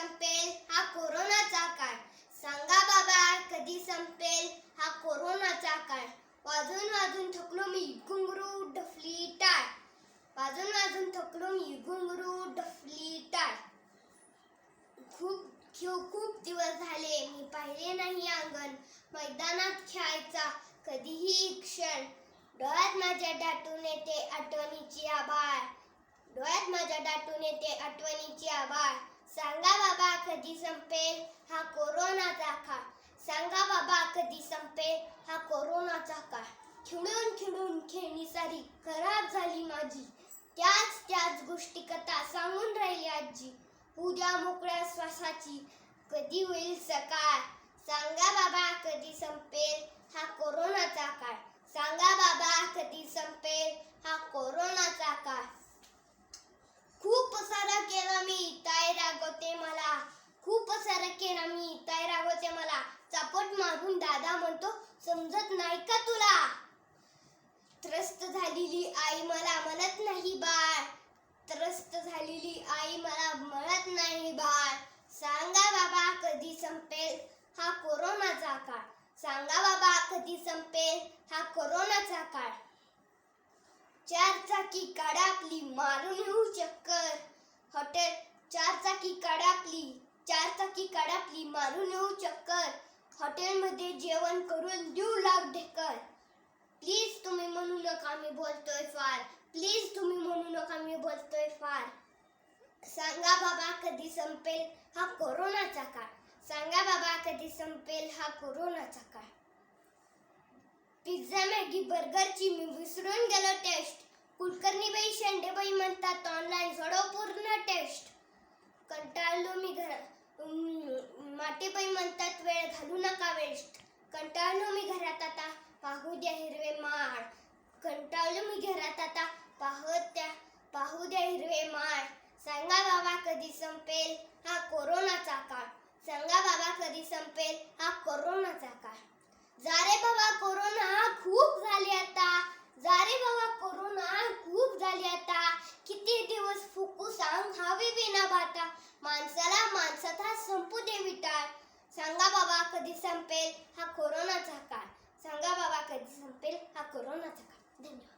संपेल हा कोरोनाचा काळ. सांगा बाबा कधी संपेल हा कोरोनाचा काळ. वाजून वाजून थकलो मी घुंगरू डफली टाळ. वाजून वाजून थकलो मी घुंगरू डफली टाळ. खूप दिवस झाले मी पाहिले नाही अंगण. मैदानात खेळायचा कधीही क्षण. डोळ्यात माझ्या दाटून येते आठवणीची आभाळ. डोळ्यात माझ्या दाटून येते आठवणीची आभाळ. सांगा बाबा कधी संपेल हा कोरोनाचा काळ. सांगा बाबा कधी संपेल हा कोरोनाचा काळ. खेळून खेळून खेळणी सारी खराब झाली माझी. त्याच गोष्टी कथा सांगून राहिली आजी. उद्या मोकळ्या श्वासाची कधी होईल सकाळ. सांगा बाबा कधी संपेल हा कोरोनाचा काळ. सांगा बाबा कधी संपेल हा कोरोनाचा काळ. खूप सारं केलं मी ताई रागवते मला. खूप सारं केलं मी ताई रागवते मला. चापट मारून दादा म्हणतो समजत नाही का तुला. त्रस्त झालेली आई मला म्हणत नाही बाळ. त्रस्त झालेली आई मला म्हणत नाही बाळ. सांगा बाबा कधी संपेल हा कोरोनाचा काळ. सांगा बाबा कधी संपेल हा कोरोनाचा काळ. चारचाकी काढा आपली मारून येऊ चक्कर. हॉटेल चारचाकी काढा आपली मारून येऊ चक्कर. हॉटेलमध्ये जेवण करून देऊ लाख ढेकर. प्लीज तुम्ही म्हणू नका मी बोलतोय फार. प्लीज तुम्ही म्हणू नका मी बोलतोय फार. सांगा बाबा कधी संपेल हा कोरोनाचा काळ. सांगा बाबा कधी संपेल हा कोरोनाचा काळ. पिझ्झा मॅगी बर्गरची मी विसरून गेलो टेस्ट. कुलकर्णीबाई शेंडेबाई म्हणतात ऑनलाईन सोडव पूर्ण टेस्ट. कंटाळलो मी माटेबाई म्हणतात वेळ घालू नका वेस्ट. कंटाळलो मी घरात आता पाहू द्या हिरवे माळ. कंटाळलो मी घरात आता पाहू द्या हिरवे माळ. सांगा बाबा कधी संपेल हा कोरोनाचा काळ. सांगा बाबा कधी संपेल हा कोरोनाचा काळ. जा रे बाबा कोरोना खूप झाली आता. जा रे बाबा कोरोना खूप झाली आता. किती दिवस फुकू सांग हवी बिना बाता. माणसाला माणसाचा संपू दे विटाळ. सांगा बाबा कधी संपेल हा कोरोनाचा काळ. सांगा बाबा कधी संपेल हा कोरोनाचा काळ. धन्यवाद.